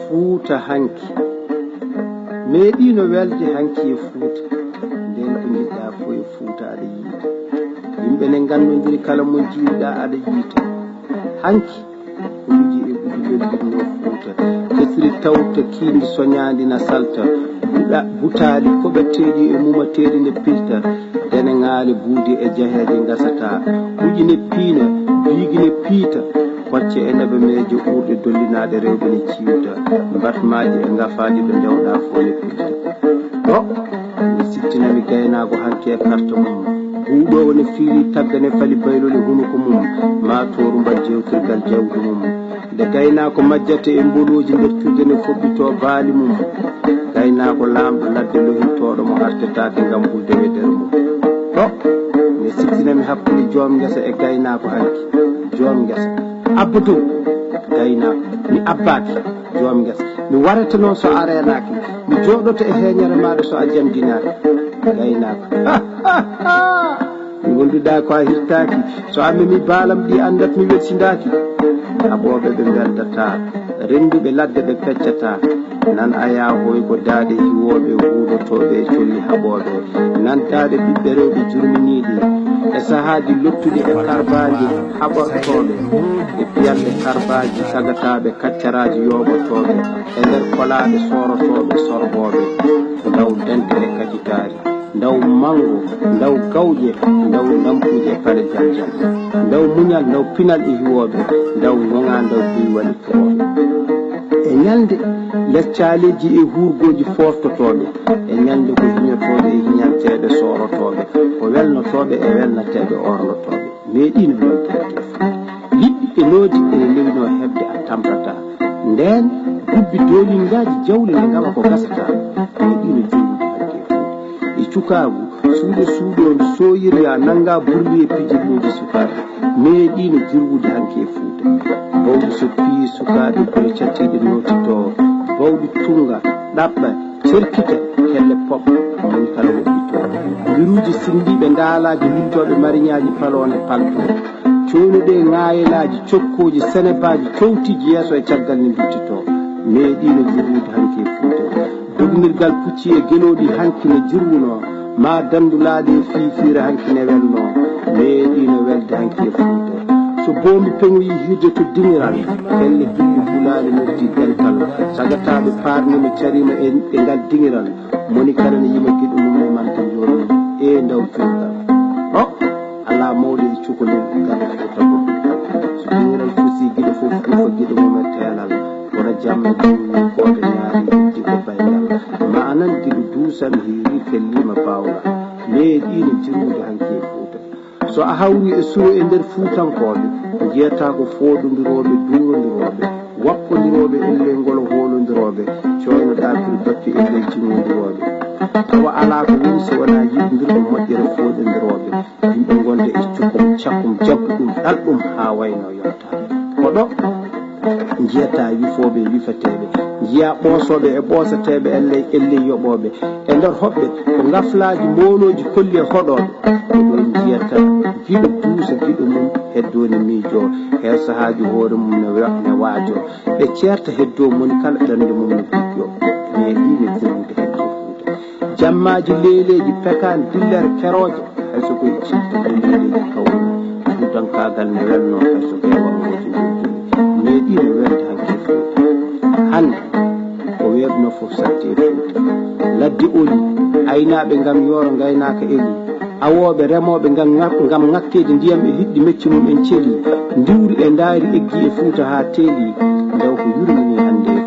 fuuta hanki meeɗino welde hanki e fuuta nden ko jiɗɗa fof e fuuta aɗa yiita yimɓe ne gandodiri kala mo jiiɗa aɗa yiita hanki ko wiji e ɓuɗi welɗinno fuuta kesiri tawta kiindi soñadi na salta butaali koɓeteeɗi e mumateeɗi nde pilta dene ŋaali buudi e jaheeje gasata uji ne piina biigi ne piita kocce e nebe meeje ɓurɗe dollinaɗe rewɓe ne ciwta batmaji e ngafaji ɓe ndewɗa fof ne pilta o mi sittinami gaynako hanke e carte mum buuɗo woni fiiri taggane fali baylole hunuko mum matoru mba jewtirgal jawdi mum nde gaynako majjate e mboluji nder firde ne foɓɓito baali mum gaynako lamɗo ladde lohintoɗo mo artetake ngam hulde wedere mum o mi sittinami hakkude joom ngesa e gaynako hanki joom ngesa abboudou gaynako mi abbaki joom ngesa mi warata noon so a renaki mi joɗoto e heñere maɗa so a jangguinaki gaynako mi gonduɗa ko a hirtaki so a memi baalam ɗi andat mi wettidaki aɓoɓe ɓe beldata renduɓe ladde ɓe peccata nan aya hoy ko daade hiwoɓe huuɗotoɓe e colli haɓoɓe nan daade ɓiɓɓe rewɓe jurminiɗi e sahaji lottuɗi e karbaji haɓortoɓe e piyanɗe karbaji tagataɓe kaccaraji yoɓotoɓe e nder kolaɓe sorotoɓe sorboɓe ndaw dente e kajitari ndaw mango ndaw gawƴe ndaw dampuje e pare jaljal ndaw muñal ndaw pinal e hiwoɓe ndaw ŋoŋa ndaw biwali toɓe e ñalde leccaleji e hurgoji fortotoɓe e ñalde ko hiñotoɓe e hiñanteɓe sorotoɓe ko welnotoɓe e welnateɓe ornotoɓe meeɗino lomtante liɗɗi e loodi ene lewino hebde a tamtata nden dubbi dolingaji jawli ne ngawa ko gasata meeɗino jollude hakke e cukagu suuɗo soyirya nanga burli e pijirluji sukaɓe meeɗino jirwude hanke e fuuta bawɗi so pii sukaɓe kono cattiɗe notito bawɗi tunga ɗaɓɓa cerkita helle poɓɓa moni kala woɗɗito biruji sindiɓe ndaalaji lintoɓe mariñaji palone palto cownuɗe ŋayelaji cokkoji sénébaji cowtiji yeeso e caggal ne duttito meeɗino jirwude hanke e fuuta dognirgal pucci e gueloɗi hanki ne jirwuno ma dandulaɗe e fiifire hanki ne welno meeɗino welde hanki e fuuta so boombi peŋoyi hirde to diniral helle billi bulali noddi dental sagataɓe parnima carima e ngal diniral moni kala ne yima giɗo mum e manta joni e ndaw firgal o ala mawɗo e cukalel garɗa e tago so diniral fusi giɗo fof fufa giɗo mum e telal wona jamma ɗumni koode ñaari iddi ko bayngal ma anan giɗo duusam hiiri fellima bawla meeɗino jirwude hanke e fuuta so a hawri e suro e nder fuutankoɓe jeyata ko fooɗodiroɓe durodiroɓe wakkodiroɓe elle ngol holodiroɓe coynoɗa pir bappi elle jinnodiroɓe tawa ala ko woni so wona yiɗodirɗo moƴƴere fooɗodiroɓe yimɓe gonde e cukkum cakkum jabbu ɗum ɗalɗum ha wayno yotta koɗo jiyata wifoɓe e wifateɓe jiya ɓoosoɓe e ɓoosateɓe elle yoɓoɓe e nder hoɓɓe ko gaflaji monoji kolli e hoɗoɓe ɗon jiyata giɗo duusa giɗo mum heddoni miijo he sahaji hoore mum ne waajo ɓe ceerta heddo moni kala ɗande mum no bijjo meeɗine jirwude hedde fuuta jammaji leyleji pekan dillere keroje hayso koye cilta ko leyleji kawri fuutankagal ne welno hayso koye wangoji gojjuli meeɗino welde hanke fuuta hande ko weɓno fof satti e fuuta ladde oli aynaɓe ngam yooro gaynaka eli awoɓe remoɓe ngam ŋakkede ndiyam e hiɗɗi mecci mum en celi ndiwri e ndaari eggi e fuuta ha teeli ndaw ko yurmini hande e